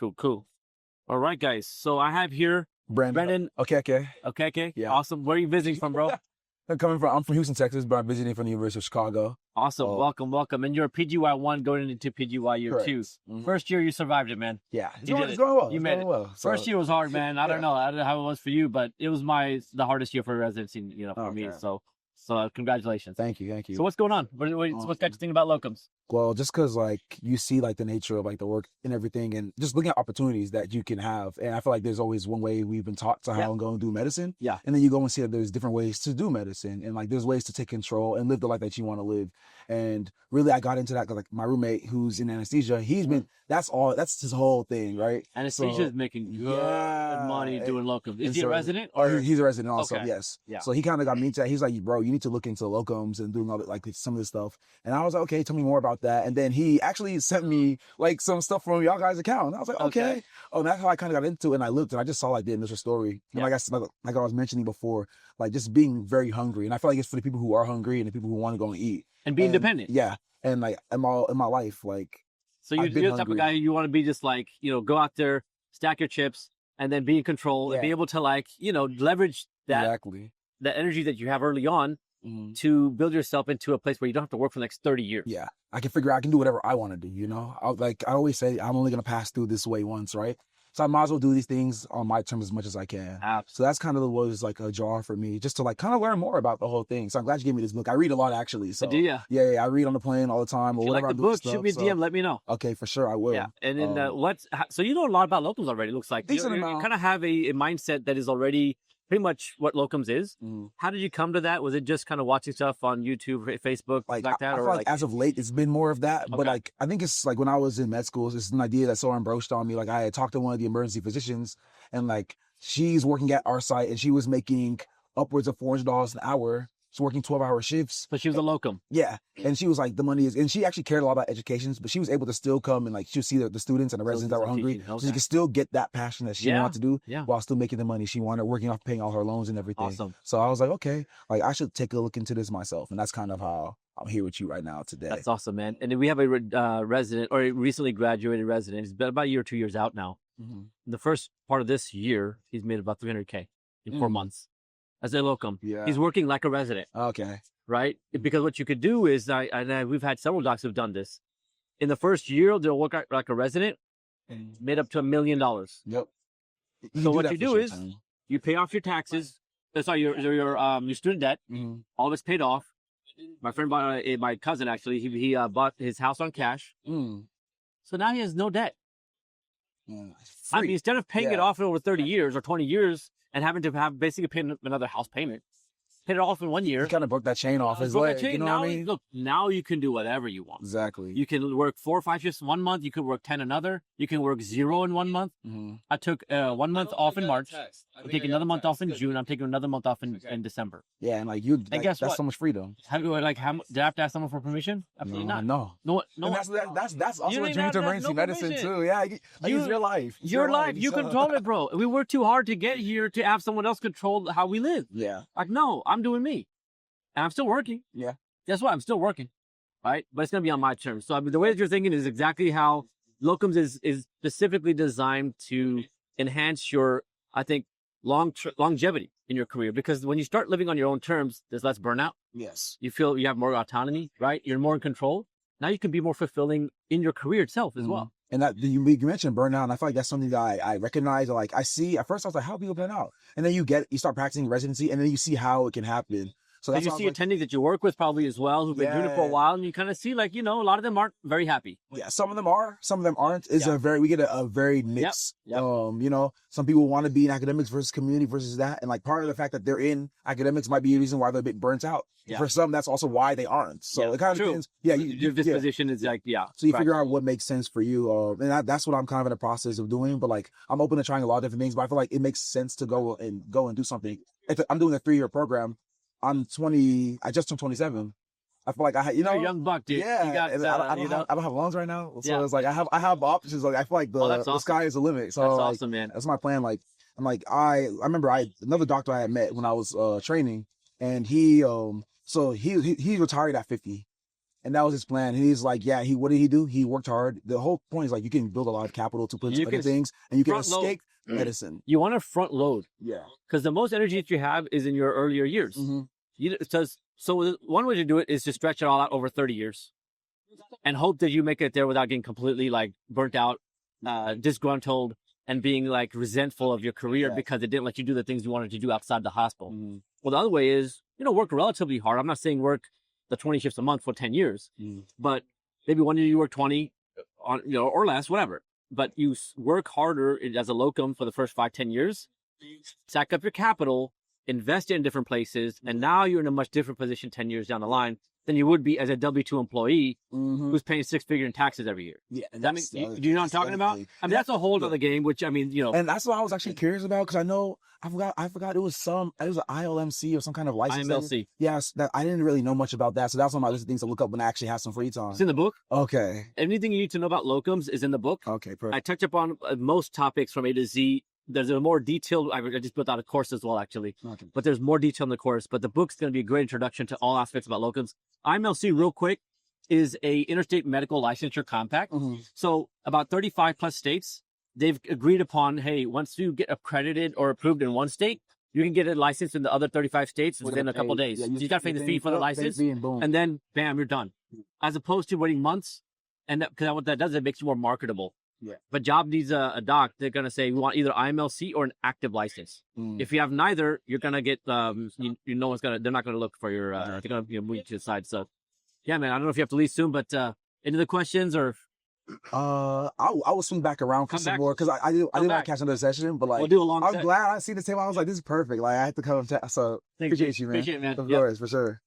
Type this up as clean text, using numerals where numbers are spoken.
Cool. All right, guys. So I have here Brendan. Okay. Yeah. Awesome. Where are you visiting from, bro? I'm from Houston, Texas, but I'm visiting from the University of Chicago. Awesome. Welcome. And you're a PGY 1 going into PGY year 2. Mm-hmm. First year you survived it, man. Yeah. You did it. It's going well. You made it. Well. First year was hard, man. I don't know how it was for you, but it was the hardest year for residency, for me. So congratulations. Thank you. So what's going on? What's got you thinking about locums? Well, just because you see the nature of the work and everything, and just looking at opportunities that you can have. And I feel like there's always one way we've been taught to how and go and do medicine. Yeah. And then you go and see that there's different ways to do medicine, and there's ways to take control and live the life that you want to live. And really, I got into that because my roommate who's in anesthesia, he's been that's his whole thing, right? Anesthesia is making good money doing locums. Is he a resident? Or he's a resident also, yes. Yeah. So he kind of got me into that. He's like, bro, you need to look into locums and doing all some of this stuff. And I was like, okay, tell me more about that. And then he actually sent me some stuff from y'all guys' account. And I was like, okay. Oh, and that's how I kind of got into it. And I looked and I just saw the initial story. And like I was mentioning before, just being very hungry. And I feel like it's for the people who are hungry and the people who want to go and eat. And be independent. Yeah. And in my life, so you're the type of guy you want to be just go out there, stack your chips, and then be in control and be able to leverage that that energy that you have early on to build yourself into a place where you don't have to work for the next 30 years. Yeah. I can do whatever I want to do, I always say, I'm only going to pass through this way once, right? So I might as well do these things on my terms as much as I can. Absolutely. So that's kind of was a jar for me, just to kind of learn more about the whole thing. So I'm glad you gave me this book. I read a lot, actually. So do you? Yeah. I read on the plane all the time. Or if you whatever like the book, shoot me a DM. Let me know. Okay, for sure, I will. Yeah. And then so you know a lot about locums already. It looks like you kind of have a mindset that is already pretty much what locums is. How did you come to that? Was it just kind of watching stuff on YouTube, Facebook, like that? I feel as of late, it's been more of that. Okay. But I think it's when I was in med school, it's an idea that someone broached on me. I had talked to one of the emergency physicians, and she's working at our site, and she was making upwards of $400 an hour. She's working 12-hour shifts. So she was a locum. Yeah. And she was the money is, and she actually cared a lot about education, but she was able to still come and she would see the students and the residents that were hungry. So she could still get that passion that she wanted to do while still making the money she wanted, working off paying all her loans and everything. Awesome. So I was like, okay, I should take a look into this myself. And that's kind of how I'm here with you right now today. That's awesome, man. And then we have a resident or a recently graduated resident. He's been about a year or 2 years out now. Mm-hmm. The first part of this year, he's made about $300K in 4 months as a locum. Yeah. He's working like a resident. Okay. Right? Because what you could do is, we've had several docs who've done this. In the first year, they'll work like a resident, made up to $1 million. Yep. So what you do is you pay off your taxes. Sorry, your student debt. Mm-hmm. All of it's paid off. My friend bought my cousin actually. He bought his house on cash. So now he has no debt. I mean, instead of paying it off in over 30 years or 20 years and having to basically pay another house payment. Paid it off in 1 year. You kind of broke that chain off his leg. You know what I mean? Look, now you can do whatever you want. Exactly. You can work 4 or 5 shifts 1 month. You can work 10 another. You can work 0 in 1 month. Mm-hmm. I took 1 month off in March. I'm taking another month off in June. I'm taking another month off in December. Yeah, and guess that's so much freedom. How did I have to ask someone for permission? Absolutely not. No. And that's also a dream to emergency medicine too. Yeah, it's your life. Your life. You control it, bro. We work too hard to get here to have someone else control how we live. Yeah. No, I'm doing me. And I'm still working. Yeah. Guess what? I'm still working. Right? But it's going to be on my terms. So the way that you're thinking is exactly how locums is specifically designed to enhance your, I think, longevity in your career. Because when you start living on your own terms, there's less burnout. Yes. You feel you have more autonomy, right? You're more in control. Now you can be more fulfilling in your career itself as well. And that you mentioned burnout, and I feel like that's something that I recognize. I see, at first I was like, how do people burn out? And then you start practicing residency, and then you see how it can happen. So you see attendings that you work with probably as well who've been doing it for a while, and you kind of see a lot of them aren't very happy. Yeah, some of them are, some of them aren't. We get a very mix. Yep. Some people want to be in academics versus community versus that, and part of the fact that they're in academics might be a reason why they're a bit burnt out. Yeah. For some, that's also why they aren't. So it kind of depends. Yeah, your disposition is So you figure out what makes sense for you, and that's what I'm kind of in the process of doing. But I'm open to trying a lot of different things. But I feel like it makes sense to go and do something. If I'm doing a 3-year program. I'm 20. I just turned 27. I feel like you're a young buck, dude. Yeah, you got, I don't have loans right now, so it's I have options. I feel like the sky is the limit. So that's awesome, man. That's my plan. I remember another doctor I had met when I was training, and he retired at 50, And that was his plan. And he's like, yeah, what did he do? He worked hard. The whole point is like, you can build a lot of capital to put into other things, and you can escape medicine. You want to front load. Yeah. Because the most energy that you have is in your earlier years. So one way to do it is to stretch it all out over 30 years and hope that you make it there without getting completely like burnt out, disgruntled, and being like resentful of your career because it didn't let you do the things you wanted to do outside the hospital. Well, the other way is, work relatively hard. I'm not saying work the 20 shifts a month for 10 years, but maybe one year you work 20 on, or less, whatever. But you work harder as a locum for the first 5-10 years, stack up your capital, invest it in different places, and now you're in a much different position 10 years down the line than you would be as a W-2 employee who's paying 6-figure in taxes every year. Yeah, and do you know what I'm talking about? I mean, that's a whole other game, which I mean, And that's what I was actually curious about, because I forgot it was an ILMC or some kind of license. IMLC. Yes, that I didn't really know much about that, so that's one of my list of things to look up when I actually have some free time. It's in the book. Okay. Anything you need to know about locums is in the book. Okay, perfect. I touch upon most topics from A to Z. There's a more detailed, I just built out a course as well, actually. Okay. But there's more detail in the course. But the book's going to be a great introduction to all aspects about locums. IMLC, real quick, is a interstate medical licensure compact. So about 35 plus states, they've agreed upon, hey, once you get accredited or approved in one state, you can get it licensed in the other 35 states within a couple of days. Yeah, you got to pay the fee for the license, and then, bam, you're done. As opposed to waiting months, and because what that does, it makes you more marketable. Yeah. But job needs a doc. They're gonna say we want either IMLC or an active license. If you have neither, you're gonna get they're not gonna look for your they're gonna move you to the side. So yeah, man, I don't know if you have to leave soon, but into the questions or I will swing back around for some more, because I didn't want to catch another session, but like we'll do a long I'm glad I see the table. I was like, this is perfect. Like I had to come so appreciate you, man. Appreciate it, man. Of course, for sure.